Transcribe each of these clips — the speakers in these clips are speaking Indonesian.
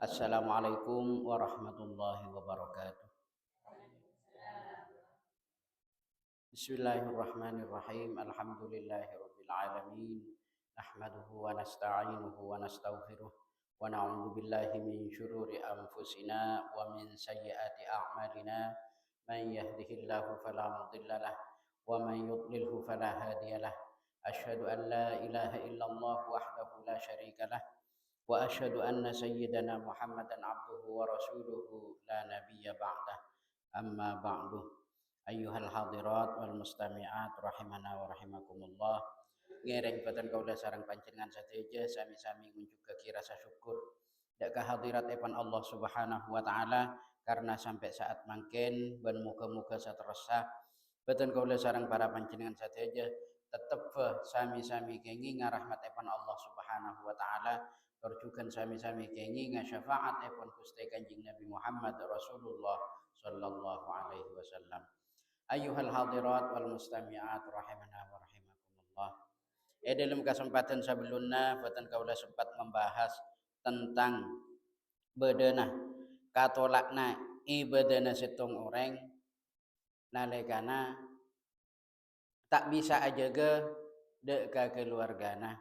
Assalamualaikum warahmatullahi wabarakatuh. Bismillahirrahmanirrahim. Alhamdulillahirabbil alamin. Nahmaduhu wa nasta'inuhu wa nastaghfiruh wa na'udzu billahi min syururi anfusina wa min sayyiati a'malina. Man yahdihillahu fala mudhillalah wa man yudlilhu fala hadiyalah. Asyhadu an la ilaha illallah wahdahu la syarikalah wa asyhadu anna sayyidana Muhammadan abduhu wa rasuluhu la nabiyya ba'dah. Amma ba'du. Ayyuhal hadirat wal mustami'at rahimana wa rahimakumullah. Ngereng batan kaula sareng panjenengan sadeja sami-sami ngunjugaken rasa syukur dak kehadirat epan Allah Subhanahu wa taala karena sampai saat mangken ben muga-muga saterusah batan kaula sareng para panjenengan sadeja tetep sami-sami kengi ngarahmat epan Allah Subhanahu wa taala terjugan sami-sami kengi ngasyafaat epon Gusti Kanjeng Nabi Muhammad Rasulullah sallallahu alaihi wasallam. Ayyuhal hadirat wal mustami'at rahimana wa rahimakumullah. Dalam kesempatan sebelumnya batan kaula sempat membahas tentang bedenah katolakna ibadana setong orang nalekana tak bisa ajaga dek ka keluargana.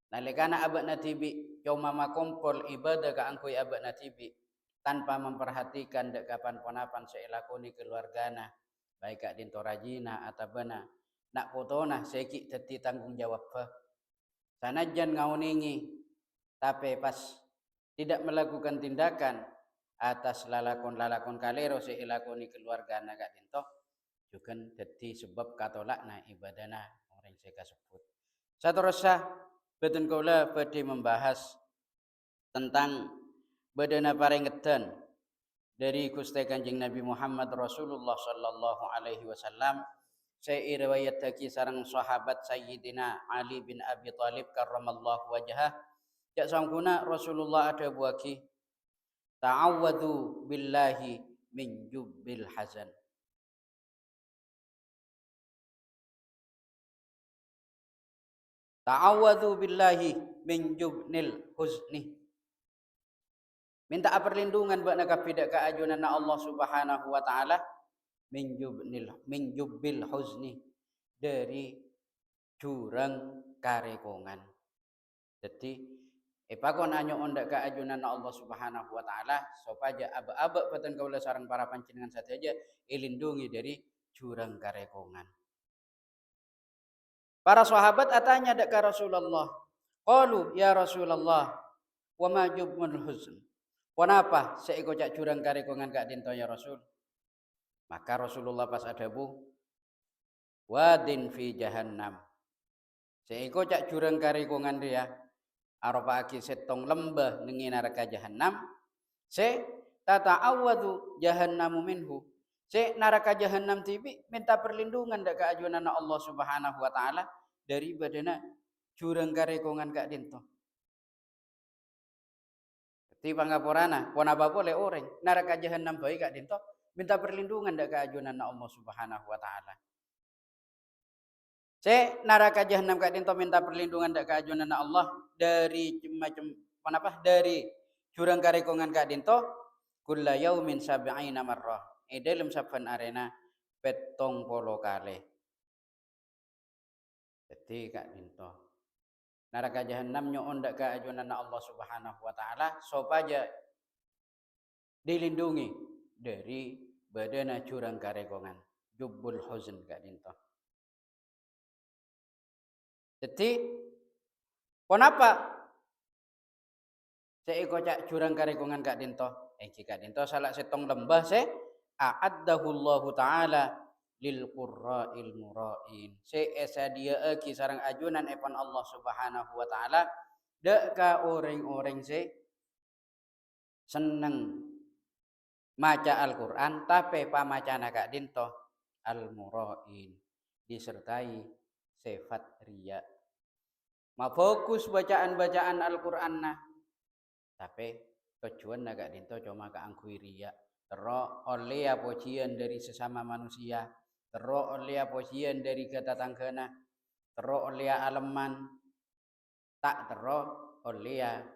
Nalekana abadna tibi cuma makumpul ibadah ka angkui abadna tibi tanpa memperhatikan dek kapan ponapan seilakoni keluargana baik kak dinto rajina atau bena nak potona seki teti tanggung jawab sanajan ngauningi tapi pas tidak melakukan tindakan atas lalakon kalero seilakoni keluargana kak dinto juga teti sebab katolakna ibadana orang seka sebut saterusah betul kaula badhe membahas tentang badana parengedan dari Gusti Kanjeng Nabi Muhammad Rasulullah sallallahu alaihi wasallam saya riwayat taki sareng sahabat Sayyidina Ali bin Abi Thalib karramallahu wajhah jak sangkuna Rasulullah ada buaki ta'awwadhu billahi min jubbil hazan. Ta'awwadhu billahi min jubnil huzni. Minta perlindungan buat nak kapidak keajunan Allah Subhanahu wa taala min jubbil huzni dari jurang karekongan. Jadi pakon anyo ondak keajunan Allah Subhanahu wa taala supaya aba-aba peten kaula sareng para panjenengan saja ilindungi dari jurang karekongan. Para sahabat atanya dak ka Rasulullah. Qalu ya Rasulullah wa ma jubmul huzn. Kenapa seiko cak jurang karekongan kak dinto ya Rasul? Maka Rasulullah pas adabu wadin fi jahannam. Seiko cak jurang karekongan dia aropa aki setong lembah nengi neraka jahannam. Se tata'awwadu jahannamu minhu. Se neraka jahannam tibi minta perlindungan dak keajunan Allah Subhanahu wa taala dari badana jurang karekongan kak dinto. Ti pangaporana pona boleh orang neraka jahannam baik kak dinto minta perlindungan dak keajunan Allah Subhanahu wa taala. Neraka jahannam kak dinto minta perlindungan dak keajunan Allah dari macam kenapa dari jurang karekongan kak dinto kulla yaumin sab'ina marrah. Dalam saban arena petong polo kale. Jadi kak dinto neraka jahannam nyoon dak keajunan Allah Subhanahu wa taala supaya dilindungi dari badana jurang karekongan jubbul huzn kak dinto. Jadi kenapa seiko cak jurang karekongan kak dinto kak dinto salah setong lembah a'addahullahu ta'ala lil qurra'il mura'in esa dia aki sarang ajunan epan Allah Subhanahu wa taala dak ka orang-orang seneng maca Al-Qur'an tapi pamacana kak dinto al-mura'in disertai sifat riya. Ma fokus bacaan-bacaan Al-Qur'an nah tapi tujuan kak dinto cuma keangkui riya. Terus oleh pujian dari sesama manusia, terus oleh pujian dari ketatanggana, terus oleh aleman, tak terus oleh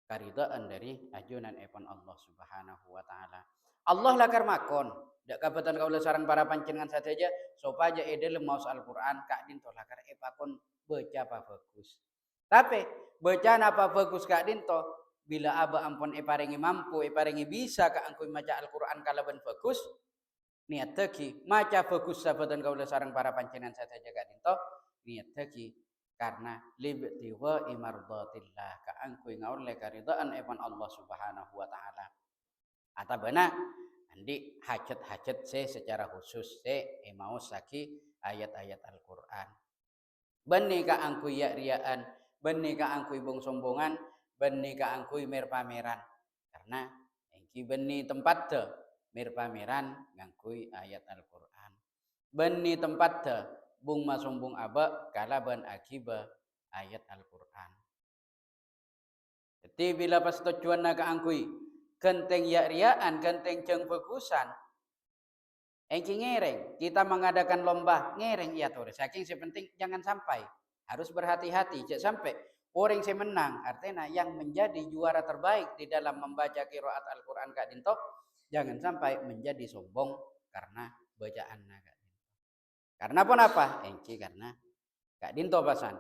karidaan dari ajunan epon Allah Subhanahu wa taala. Allah lakar makon dak kabatan kaula sareng para panjenengan saja supaya edel maos Al-Qur'an kak dinto lakar epakon baca apa bagus. Tapi baca apa bagus kak dinto bila aba ampun paringi mampu paringi bisa kak angkui maca Al-Qur'an kalaban bagus niat teki maca bagus sabatan kaula sareng para panjenengan saja kak dinto niat teki karena libtiwa imardatillah ka angkui ngaule karidaan evan Allah Subhanahu wa taala. Atabana andi hajat-hajat secara khusus mau saki ayat-ayat Al-Qur'an. Bani ka angkui ya riaan, bani ka angkui bong sombongan, bani ka angkui mer pameran. Karena engki bani tempat te mer pameran ngangkui ayat Al-Qur'an. Bani tempat te bung masombong aba kalaban akiba ayat Al-Qur'an. Jadi bila pas tujuan naga angkui genteng ya riaan, genteng jeng bagusan, engki ngereng, kita mengadakan lomba ngereng ya tuh. Saking sepenting jangan sampai harus berhati-hati, jangan sampai orang yang menang artinya yang menjadi juara terbaik di dalam membaca qiraat Al-Qur'an Kak Dinto, jangan sampai menjadi sombong karena bacaan naga. Karena pun apa? Engki karena Kak Dinto pasan.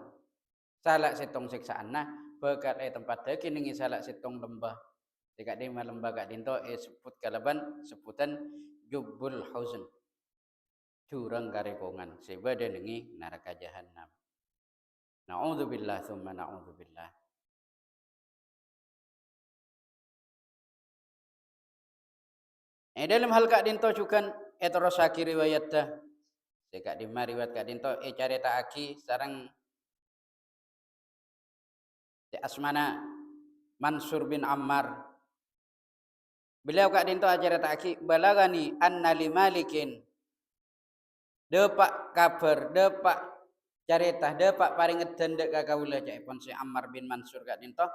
Salah setong siksaan nah bekat tempat deki ningi salah setong lembah. Jika di lembah Kak Dinto sebut kalaban sebutan Jubbul Huzn. Jurang karekongan sebada ningi neraka jahanam. Na'udzubillah tsumma na'udzubillah. Dalam hal Kak Dinto juga etorosaki riwayat dah. Jika di riwayat Kak Dinto carita aki sarang asmana Mansur bin Ammar. Beliau Kak Dinto carita aki balagani anna limalikin depak kabar depak carita depak paring edan dek kakaula caipun si Ammar bin Mansur Kak Dinto.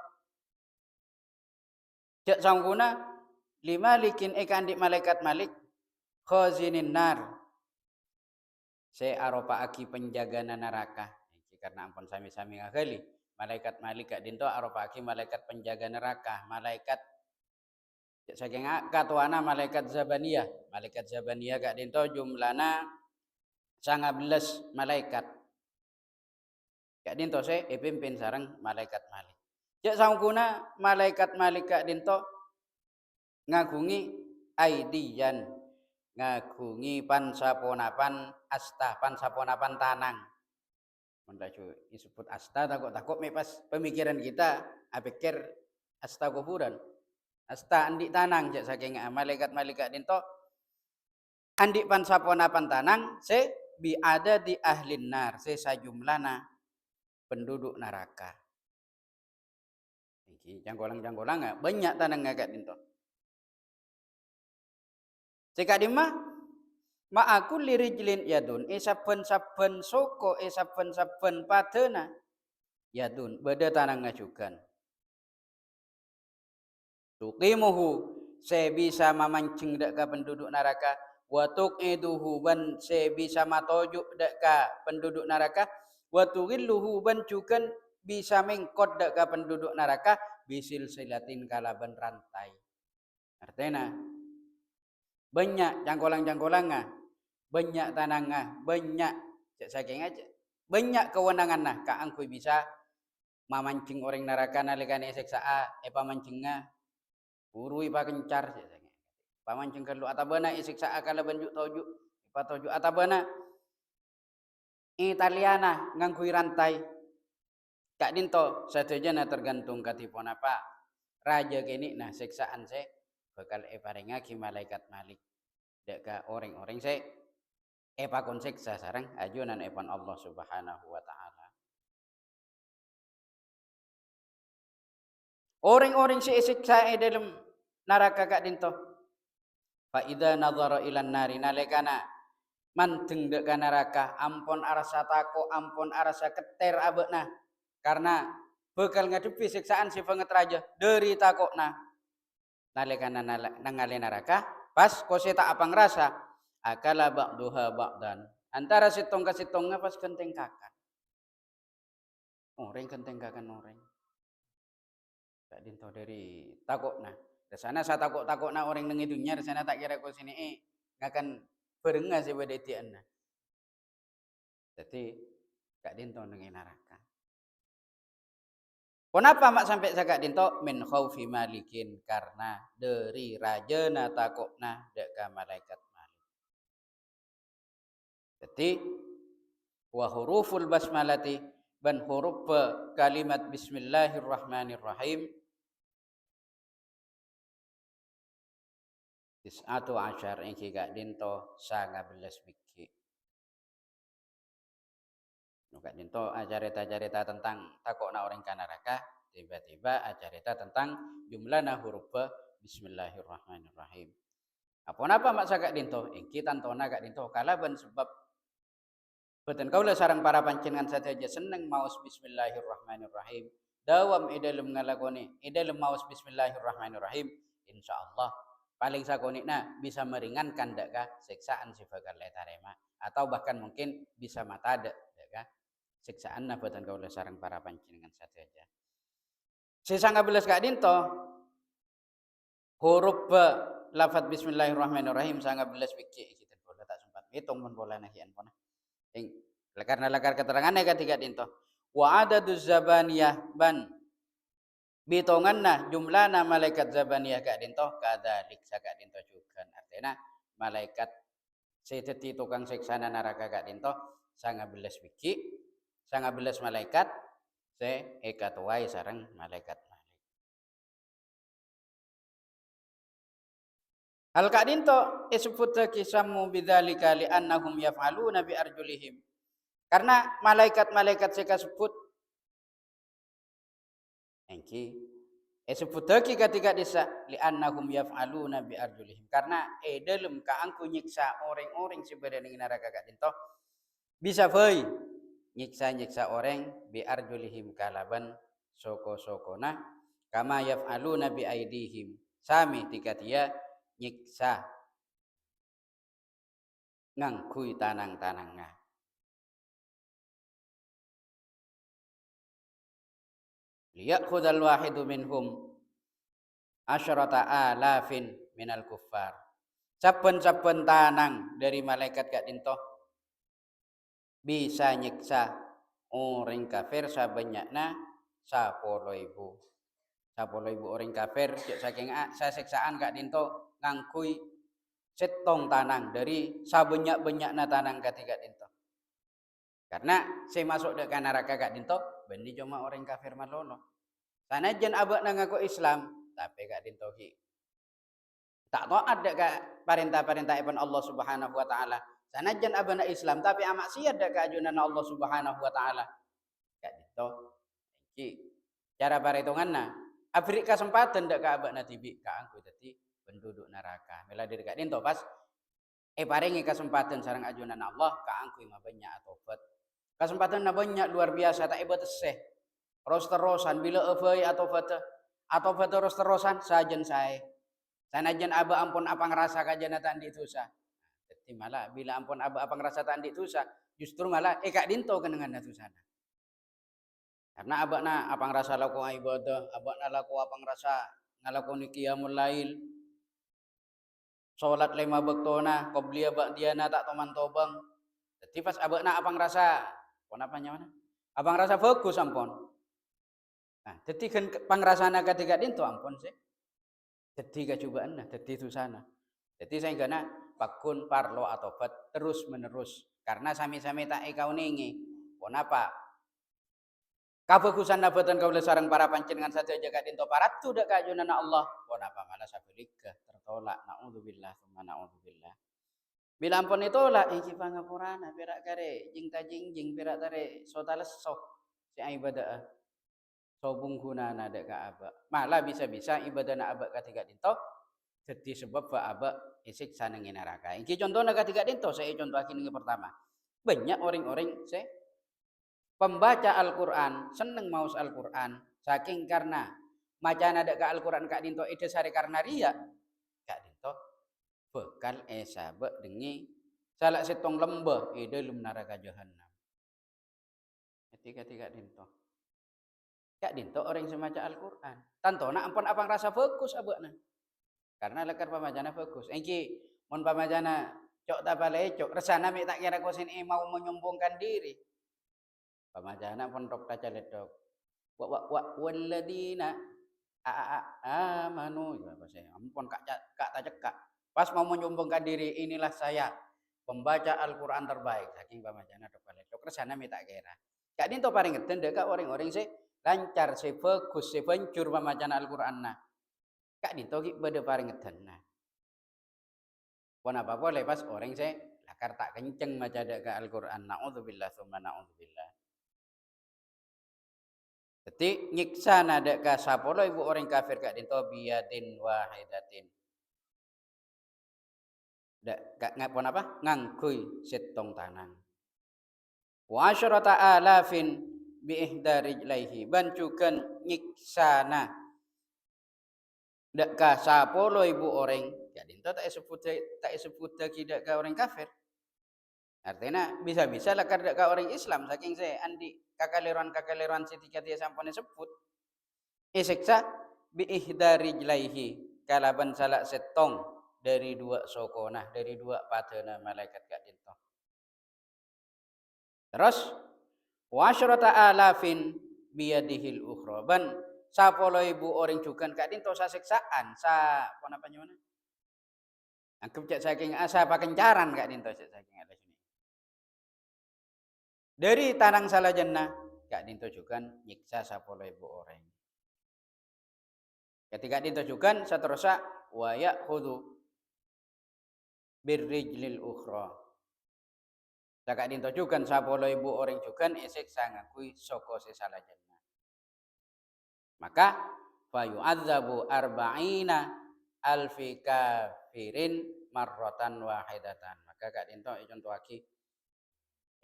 Cek sangguna limalikin ikandik malaikat Malik khazinin nar. Saya aropa aki penjaga neraka. Karena ampun sami-sami ngagali. Malaikat Malik Kak Dinto aropa aki malaikat penjaga neraka. Malaikat saking katuana malaikat Zabaniyah. Malaikat Zabaniyah Kak Dinto jumlahna 19 malaikat. Kak Dinto saya pimpin sareng malaikat Malik. Cek sangkuna malaikat Malik Kak Dinto ngagungi aidiyan, ngagungi pansaponapan asta, pansaponapan tanang. Mendacu disebut asta takut pas pemikiran kita pikir asta kuburan. Asta andik tanang cek saking malaikat dinto andik pansaponapan tanang se bi ada di ahlin nar se sajumlana penduduk neraka. Iki janggolang banyak tanang ngagak dinto. Cekak dimah aku lirijlin yadun saben-saben soko saben-saben padena yadun beda tanang ngajukan. Tuqimuhu saya bisa memancing dek penduduk neraka wa tuqiduhu ban saya bisa matojuk dek penduduk neraka wa tughilluhu ban juga bisa mengkot dek penduduk neraka bisil silatin kalaban rantai. Artinya banyak jangkolang-jangkolangnya, banyak tanangnya, banyak saking aja. Banyak kewenangan nah ka angkui bisa mamancing orang neraka nalikane siksa pamancingnya urui pa kencar pamancing kelu atabana siksa kala banjuk toju toju atabana Italiana ngangkui rantai Kak Dinto sadayana tergantung katipun apa raja kini nah siksaan se bakal paringa ki malaikat Malik deka orang-orang se pakon siksa sareng ajunan epan Allah Subhanahu wa taala. Orang-orang si siksa dalam neraka Kak Dinto. Fa idza nadhara ilan nari nalikana manteng dek neraka ampun arasa tako ampun arasa keter abekna karena bakal ngadepi siksaan si banget raja dari takokna nalikana nangale neraka pas kose tak apa ngerasa akala ba'duha ba'dan antara sitong ka sitongnya pas kenteng kakan orang kenteng kakan orang Kak dinto dari takokna. Di sana saya takokna orang nang dunya, di sana tak kira ko sini ngakan berenga sih wedetianna. Jadi Kak dinto nang neraka. Kenapa mak sampai sakak dinto min khaufi malikin, karena dari raja na takokna deka malaikat malik. Jadi wa huruful basmalati ban huruf kalimat bismillahirrahmanirrahim tis'atu asyar ingki Kak dinto 19 biji. Kak dinto ajarita-ajarita tentang takokna orang ka neraka, tiba-tiba ajarita tentang jumlahna huruf bismillahirrahmanirrahim. Apa mak sakak dinto? Ingki tantona Kak dinto kalaban sebab boten kaula sareng para panjenengan saja seneng maos bismillahirrahmanirrahim. Dawam idalem ngalakoni, idalem maos bismillahirrahmanirrahim. Insyaallah paling sakonina bisa meringankan dak ka siksaan si bakal etarema atau bahkan mungkin bisa mata dak ka siksaan na boten kaula sareng para panjenengan saja. Sisa ngabelas Kak dinto huruf lafaz bismillahirrahmanirrahim sangat belas biji kita bola tak sempat hitung pun bola nahian pun. Karena lakar keterangannya ketika dinto wa adaduz zabaniyah ban bitonganna jumlahna malaikat zabaniyah Kak dinto kadzalik sakak dinto juga artinya malaikat seteti tukang siksana neraka Kak dinto 19 biji 19 malaikat se ekatuai sareng malaikat malik. Hal Kak dinto isbut kisamu bidzalika li annahum yaf'aluna bi arjulihim. Karena malaikat-malaikat saya sebut engki sebut lagi ketika desa li annahum yaf'aluna bi arjulihim. Karena dalam kaangku nyiksa orang-orang sebenarnya neraka Kak dinto bisa bae nyiksa orang bi arjulihim kalaban soko-sokona kama yaf'aluna bi aidihim. Sami tika dia nyiksa ngangkui tanang-tanangnya. Liyakhudhal wahidu minhum asyrata alafin minal kuffar. Saben-saben tanang dari malaikat Kak dinto bisa nyiksa orang kafir sabanyakna 10.000. 10.000 orang kafir saking siksaan Kak dinto ngangkui setong tanang dari sabanyak-banyakna tanang ketika dinto. Karena saya masuk ke neraka Kak dinto bendi cuma orang kafir malono. Sanajan abak ngaku Islam tapi Kak dinto ki tak taat dak ka perintah-perintah ibn Allah Subhanahu wa taala. Sanajan abana Islam tapi amaksiat dak ka ajunan Allah Subhanahu wa taala. Kak dinto ki cara perhitunganna abri kesempatan dak ka abana tibi ka angku dadi penduduk neraka. Mila diri Kak dinto pas paringi kesempatan sareng ajunan Allah ka angku mah banyak tobat. Kesempatan na banyak luar biasa tak ibat seh. Ros-terosan bila evai atau fata ros-terosan sajen saya. Sanajan aba ampun apa ngerasa kajana tandi dosa. Jadi malah bila ampun aba apa ngerasa tandi dosa, justru malah Kak dinto kenengan dosana. Karena aba na apa ngerasa laku ibadah, aba na laku apa ngerasa ngalakoni qiyamul lail. Salat 5 waktuna, qobliyah ba'diyana tak toman tobang. Jadi pas aba na apa ngerasa apa nyawana? Apa ngerasa fokus ampun. Nah, jadi kan pangrasana ketika dinto ampun sih. Jadi kecobaan nah, jadi susana. Jadi saya kena pakun parlo atau bat terus menerus karena sami-sami tak ikau ningi. Kenapa? Kabagusan nabatan kau sarang para panjenengan saja jaga dinto parat tu dak kajunan Allah. Kenapa malah sabelikah tertolak? Naudzubillah tsumma naudzubillah. Bila ampun itolak iki pangapurana pirak kare jing tajing pirak tare sotales sok si ibadah. Sobung gunana dak ka aba. Malah bisa-bisa ibadah na aba ketika dinto jadi sebab fa aba isik saneng neraka. Iki contohna ketika dinto saya contohakin yang pertama. Banyak orang-orang saya pembaca Al-Qur'an, seneng maos Al-Qur'an, saking karena macana dak ka Al-Qur'an Kak dinto ide sare karena riya. Kak dinto bekal sabe dengi salak setong lembah ide lum neraka jahanam. Ketika dinto Kak dinto orang semaca Al-Qur'an. Tanto nak ampun apang rasa fokus abakna. Karena lekar pamajana fokus. Engki mun pamajana cok ta bale cok resana mi tak kira kosin mau menyombongkan diri. Pamajana pun tok ta caledok. Wa walladina amanu ya apa saya ampun kak tak cekak. Pas mau menyombongkan diri inilah saya pembaca Al-Qur'an terbaik saking pamajana tok bale cok resana mi tak kira. Kak dinto paring ngeden dek orang-orang se lancar se fokus se pencur pamajana Al-Qur'an nah. Kak dinto ki bade paring ngeden nah. Pun apa boleh pas orang saya lakar tak kenceng maca dek Al-Qur'an. Naudzubillah tsumma naudzubillah. Jadi nyiksa nada ka sapolo ibu orang kafir kak dinto biyatin wahidatin. Dak ngapon apa? Ngangkui setong tanang. Wa asyrata alafin bi ihdari rijlaihi. Bancukan nyiksana dak ka sapolo ibu orang kak dinto tak sebut dak ka orang kafir. Artinya bisa-bisa lakar dak ka orang Islam saking saya andi kakaleran setika dia sampone sebut. Isiksa bi ihdari rijlaihi kalaban salak setong dari dua sokonah dari dua padana malaikat kak dinto. Terus wasyrata alafin biyadihil ukhra ban sapolo ibu orang jukan kak dinto sasiksaan sa apa namanya mana? Anggap cak saking asa pakencaran kak dinto cak saking ada sini. Dari tanang salah jannah kak dinto jukan nyiksa sapolo ibu orang. Ketika ditujukan seterusnya wa ya'khudhu birrijlil ukhra. Saka ditujukan sapolo ibu orang jukan esek sangakui soko sesala jannah. Maka fayu'adzabu arba'ina alfi kafirin marratan wahidatan. Maka kak dinto contoh lagi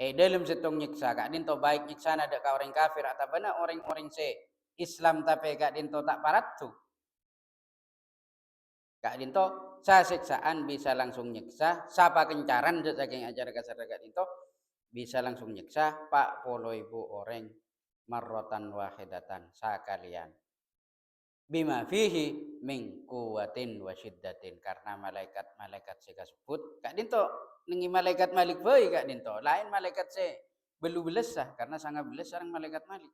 dalam setong nyiksa kak dinto baik nyiksa ada ka orang kafir atau benar orang-orang se Islam tapi kak dinto tak paratu. Kak dinto siksaan bisa langsung nyiksa sapa kencaran saking ajar kasar kak dinto bisa langsung nyiksa pak polo ibu orang marrotan wahidatan sakalian bima fihi min kuwatin wasyiddatin karena malaikat seka sebut kak dinto nengi malaikat malik bae kak dinto lain malaikat se belu belesah karena sangat beles sareng malaikat malik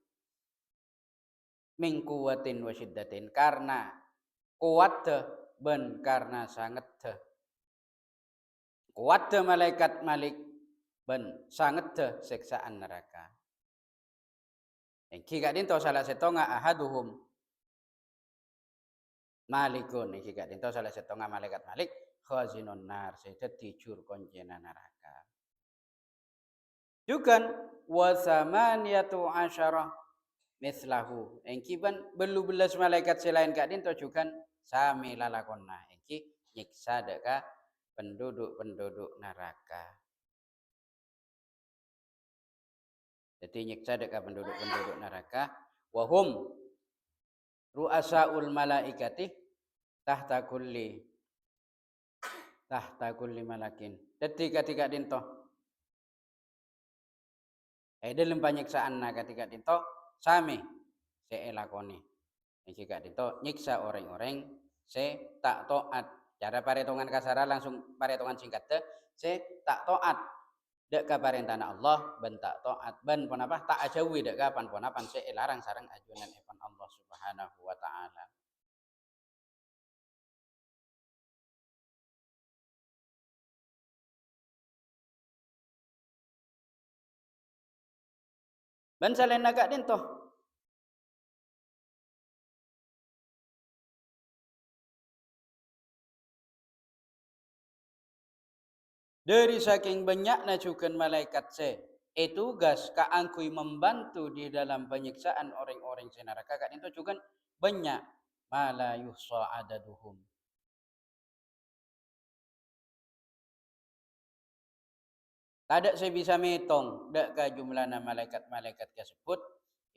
min kuwatin wasyiddatin karena kuat ben karena sangat kuat malaikat malik ben sangat seksaan neraka. Iki gak dinto salah setonga ahaduhum malikun iki gak dinto salah setonga malaikat malik khazinun nar dadi jur koncena neraka. Jukan wa samaniyatu asyara mislahu. Engki ban belu belas malaikat selain gak dinto jukan sami lalakonna iki nyiksa deka penduduk neraka. Jadi nyiksa deka penduduk neraka wahum ru'asaul malaikati tahta kulli malakin. Jadi ketika dinto dalam penyiksaan ketika dinto sami seelakoni. Jika dinto nyiksa orang-orang se tak taat. Cara paretongan kasara langsung paretongan singkat se tak taat dek ka parentana Allah ben tak taat ben pun apa tak ajawi dek kapan pun apa se larang sareng ajunan evan Allah Subhanahu wa taala. Ben salen agak dinto dari saking banyaknya cukan malaikat se tugas kaangkui membantu di dalam penyiksaan orang-orang senaraka kak itu juga banyak mala yuhsa adaduhum. Tidak saya bisa metong dak ka jumlahna malaikat-malaikat tersebut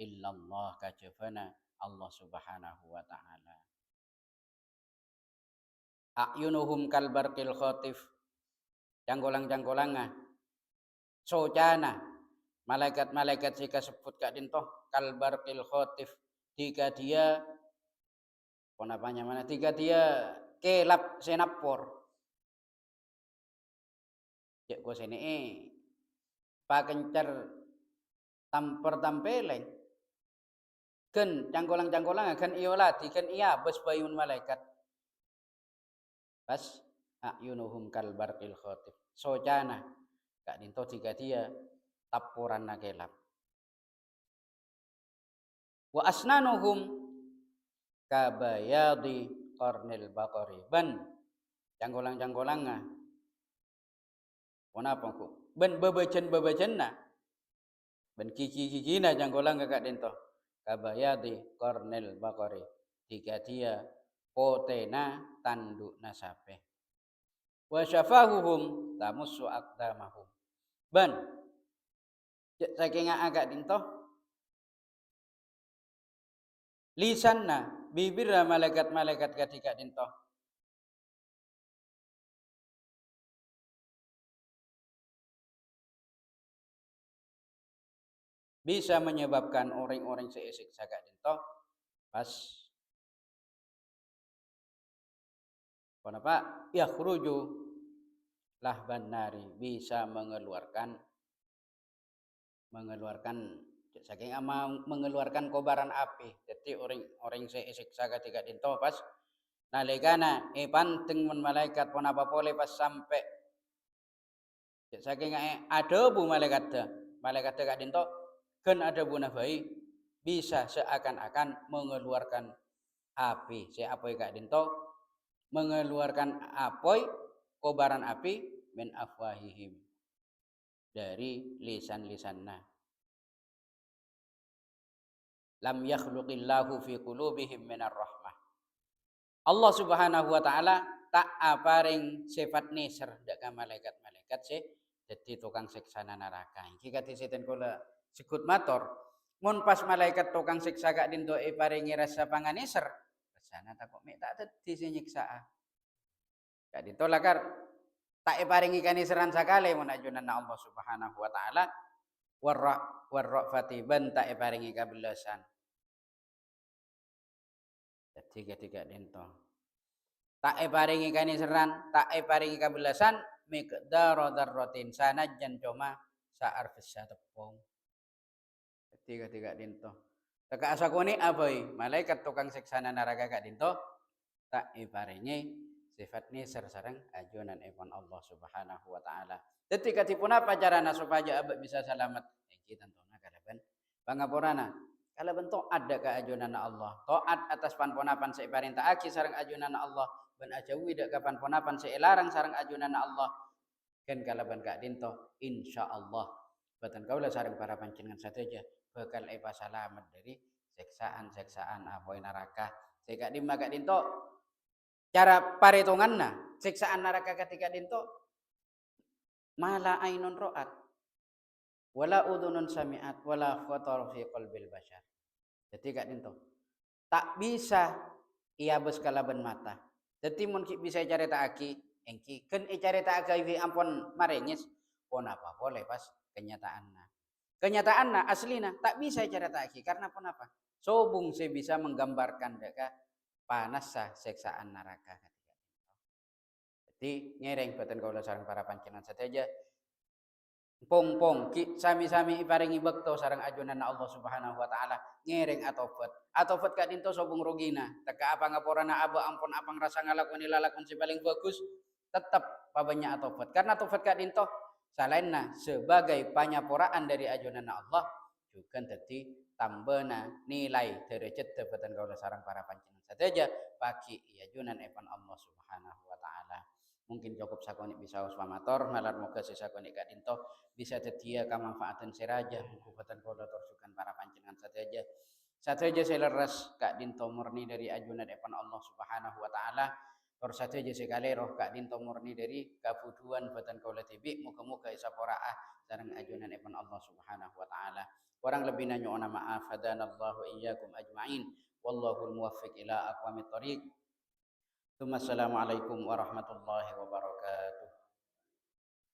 illallah kajafana Allah Subhanahu wa taala. A'yunuhum kalbarqil khatif janggolang-janggolanga socana malaikat-malaikat sika sebut kak dintoh kalbarqil khatif jika dia ponapanya mana, jika dia kelap senapor cek ko sini pakencer tamper tampeleng ken cangkolang kan iolati kan iya bes bayun malaikat pas ayunuhum kal barqil khatib sojana kak dinto jika dia tapuran nakelap wa asnanuhum kabayadi qarnil baqari ban cangkolang-cangkolanga kenapa ku ben bebejen-bebejenna ben kiki-kikina cangkolanga kak dinto kabayadi qarnil baqari jika dia potena tanduk nasape wa syafahuhum tamussu aqdamahum ban saking agak dinto lisanna bibirna malaikat-malaikat ketika dinto bisa menyebabkan orang-orang seisik sagak dinto pas kenapa yakhruju lahban nari bisa mengeluarkan saking mengeluarkan kobaran api jadi orang seisik sagak ketika dinto pas nalikana panteng men malaikat ponapa pole pas sampai saking ada bu malaikat kak dinto kan ada bu nafai bisa seakan-akan mengeluarkan api apoi kak dinto mengeluarkan apoi kobaran api min afwahihim dari lisan-lisanna lam yakhluqillahu fi qulubihim minar rahmah Allah subhanahu wa ta'ala tak aparing sifat nisr dak malaikat-malaikat jadi tukang siksana neraka iki kate seten kula sikut matur mun pas malaikat tukang siksa gak dinto paringi rasa panganiser rasana tak kok mek tak dadi sing nyiksa gak dinto lakar tak paringi kaniseran sakale mun ajunan Allah subhanahu wa ta'ala warrafati ban tak paringi kabelasan dadi ketika dinto tak paringi kaniseran tak paringi kabelasan miqdara dzarratin sanajan cuma saar bisa tepung ketika dinto taka asakone abai malaikat tukang siksana neraka gak dinto tak iparingi sifat ni sareng ajunan ipun Allah subhanahu wa ta'ala ketika tipun apa carana supaya abad bisa selamat iki tentuna kalaban pangapurana kalaban taat ka ajunan Allah taat atas panponapan seiparintaaki sareng ajunan Allah ban ajawi dak kapan ponapan seilarang sareng ajunan Allah kan kalaban kak dinto insyaallah batan kaula sareng para panjenengan sateja bakal selamat dari seksaan-seksaan apoi neraka sehingga dimaka dinto cara paritunganna siksaan neraka ketika dinto mala ainun ro'at wala udhunun sami'at wala khatar fi qalbil bashar jadi kak dinto tak bisa ia kalaban mata jadi mun bisa carita aki engki kan carita aki ampun maringis pon apa boleh pas kenyataanna aslina tak bisa carita aki karena pon apa sobung saya bisa menggambarkan deka panas seksaan neraka jadi ngereng batan kaula sareng para panjenengan sateja pong sami-sami iparingi bekto sareng ajunan Allah Subhanahu wa taala ngereng atofat kak dinto sobung rugina teka apa ngaporana aba ampun apang rasa ngalakoni lalakon si paling bagus tetap pabanya atofat karena atofat kak dinto salainna sebagai panyaporaan dari ajunan Allah juga dadi tambena nilai derajat debatan kaula sareng para panjenengan sateja bagi ajunan epan Allah Subhanahu wa taala mungkin cukup sakonik bisa uswamator malar moga sesakonik kak dinto bisa sedia kamanfaatan seraja hubatan kola torsukan para panjenengan sateja seleras kak dinto murni dari ajunan epan Allah Subhanahu wa taala tor sateja sekali roh kak dinto murni dari kabuduan batan kola tibi muga-muga isa poraah sareng ajunan epan Allah Subhanahu wa taala kurang lebih nanya maaf hadanallahu iyyakum ajmain wallahul muwaffiq ila aqwamit thoriq. Assalamualaikum warahmatullahi wabarakatuh.